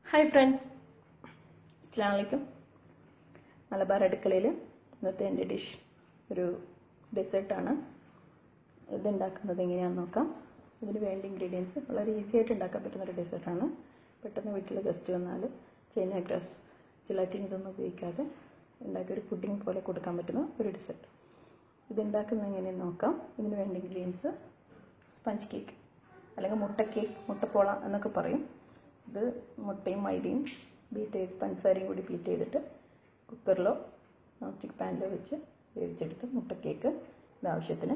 Hi friends, അസ്സലാമു അലൈക്കും. മലബാർ അടുക്കളയിൽ ഇന്നത്തെ എൻ്റെ ഡിഷ് ഒരു ഡെസേർട്ടാണ്. ഇതുണ്ടാക്കുന്നത് എങ്ങനെയാണെന്ന് നോക്കാം. ഇതിന് വേണ്ട ഇൻഗ്രീഡിയൻസ് വളരെ ഈസി ആയിട്ട് ഉണ്ടാക്കാൻ പറ്റുന്നൊരു ഡെസേർട്ടാണ്. പെട്ടെന്ന് വീട്ടിൽ ഗസ്റ്റ് വന്നാൽ ചൈന ഗ്രാസ്, ജെലാറ്റിൻ ഇതൊന്നും ഉപയോഗിക്കാതെ ഉണ്ടാക്കി ഒരു പുഡിംഗ് പോലെ കൊടുക്കാൻ പറ്റുന്ന ഒരു ഡെസേർട്ട്. ഇതുണ്ടാക്കുന്നത് എങ്ങനെയെന്ന് നോക്കാം. ഇതിന് വേണ്ട ഇൻഗ്രീഡിയൻസ് സ്പഞ്ച് കേക്ക് അല്ലെങ്കിൽ മുട്ട കേക്ക്, മുട്ടപ്പോള എന്നൊക്കെ പറയും. ഇത് മുട്ടയും മൈദയും ബീറ്റ് ചെയ്ത് പഞ്ചസാരയും കൂടി ബീറ്റ് ചെയ്തിട്ട് കുക്കറിലോ നോൺ സ്റ്റിക്ക് പാനിലോ വെച്ച് വേവിച്ചെടുത്ത് മുട്ട കേക്ക്. ഇത് ആവശ്യത്തിന്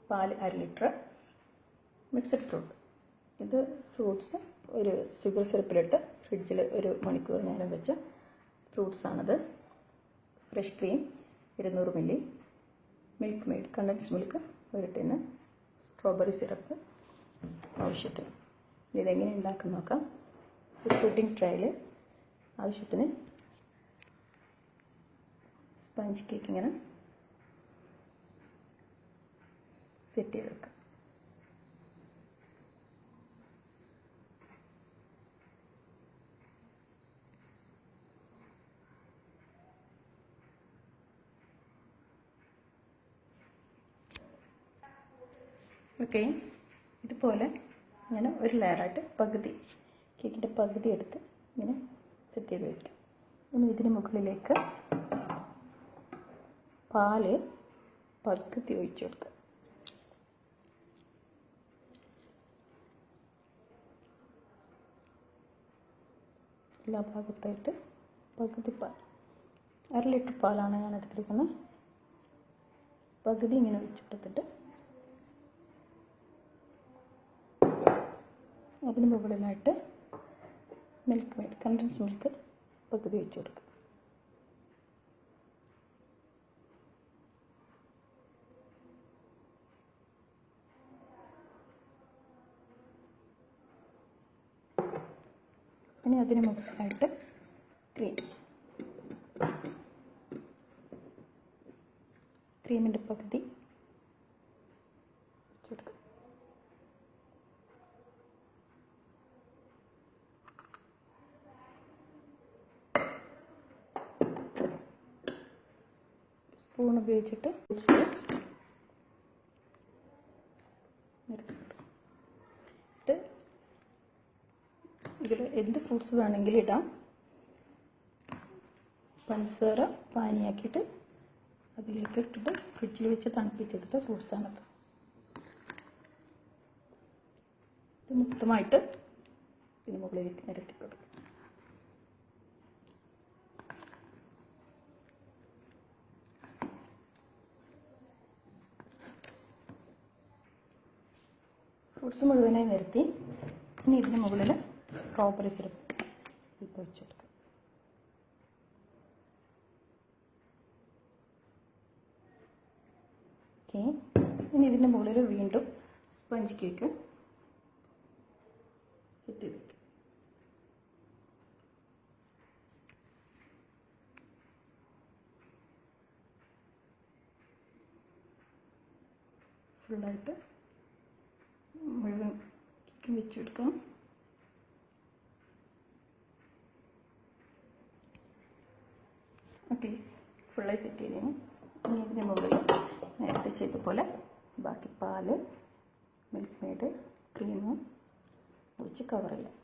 പാല് 1/2 ലിറ്റർ, മിക്സഡ് ഫ്രൂട്ട്. ഇത് ഫ്രൂട്ട്സ് ഒരു ഷുഗർ സിറപ്പിലിട്ട് ഫ്രിഡ്ജിൽ 1 മണിക്കൂർ നേരം വെച്ച ഫ്രൂട്ട്സാണിത്. Fresh cream 200 milli, Milkmaid condensed milk 1 tin, strawberry syrup ആവശ്യത്തിന്. ഇതെങ്ങനെ ഉണ്ടാക്കുന്ന നോക്കാം. ഒരു പുഡിംഗ് ട്രേയിൽ ആവശ്യത്തിന് സ്പഞ്ച് കേക്ക് ഇങ്ങനെ സെറ്റ് ചെയ്ത് വെക്കാം. ഓക്കെ, ഇതുപോലെ ഇങ്ങനെ ഒരു ലെയറായിട്ട് പകുതി കേക്കിൻ്റെ പകുതി എടുത്ത് ഇങ്ങനെ സെറ്റ് ചെയ്ത് വയ്ക്കാം. ഇനി ഇതിന് മുകളിലേക്ക് പാല് പകുതി ഒഴിച്ചു കൊടുക്കുക. എല്ലാ ഭാഗത്തായിട്ട് പകുതി പാൽ, 1/2 ലിറ്റർ പാലാണ് ഞാൻ എടുത്തിരിക്കുന്നത്. പകുതി ഇങ്ങനെ ഒഴിച്ചെടുത്തിട്ട് അതിന് മുകളിലായിട്ട് മിൽക്ക് മെയ്ഡ് കണ്ടൻസ്ഡ് മിൽക്ക് പകുതി ഒഴിച്ചു കൊടുക്കുക. ഇനി അതിന് മുകളിലായിട്ട് ക്രീമിൻ്റെ പകുതി ഒഴിച്ചു കൊടുക്കുക. സ്പൂൺ ഉപയോഗിച്ചിട്ട് ഇതിൽ എന്ത് ഫ്രൂട്ട്സ് വേണമെങ്കിലും ഇടാം. പഞ്ചസാര പാനിയാക്കിയിട്ട് അതിലേക്ക് ഇട്ടിട്ട് ഫ്രിഡ്ജിൽ വെച്ച് തണുപ്പിച്ചെടുത്ത ഫ്രൂട്ട്സാണത്. ഇത് മൊത്തമായിട്ട് ഇതിന് മുകളിലേക്ക് നിരത്തി കൊടുക്കും. ഫ്രൂട്ട്സ് മുഴുവനായി നിരത്തി ഇനി ഇതിന് മുകളിൽ സ്ട്രോബെറി സിറപ്പ് ഇപ്പോൾ ഒഴിച്ചെടുക്കുക. ഓക്കെ, ഇനി ഇതിൻ്റെ മുകളിൽ വീണ്ടും സ്പഞ്ച് കേക്ക് സെറ്റ് ചെയ്ത് വയ്ക്കും. ഫുള്ളായിട്ട് മുഴുവൻ കേക്ക് വെച്ചെടുക്കാം. ഓക്കെ, ഫുള്ളായി സെറ്റ് ചെയ്തിന്. ഇനി ഇതിന് മുകളിൽ നേരത്തെ ചെയ്ത പോലെ ബാക്കി പാല്, മിൽക്ക് മെയ്ഡ്, ക്രീം ഒഴിച്ച് കവർ ചെയ്യാം.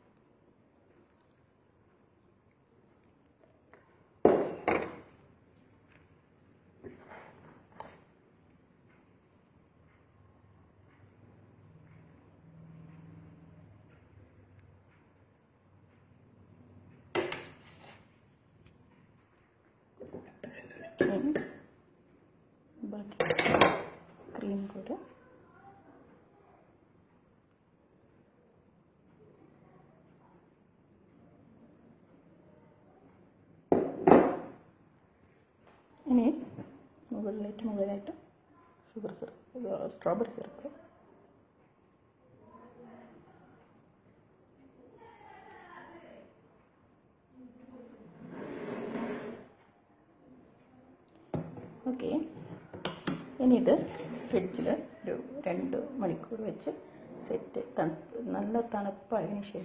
ബാക്കി ക്രീം കൂടെ ഇനി മുകളിലായിട്ട് sugar syrup, strawberry syrup. Okay, ഇനി ഇത് ഫ്രിഡ്ജിൽ ഒരു 2 മണിക്കൂർ വെച്ച് സെറ്റ് നല്ല തണുപ്പായതിനു ശേഷം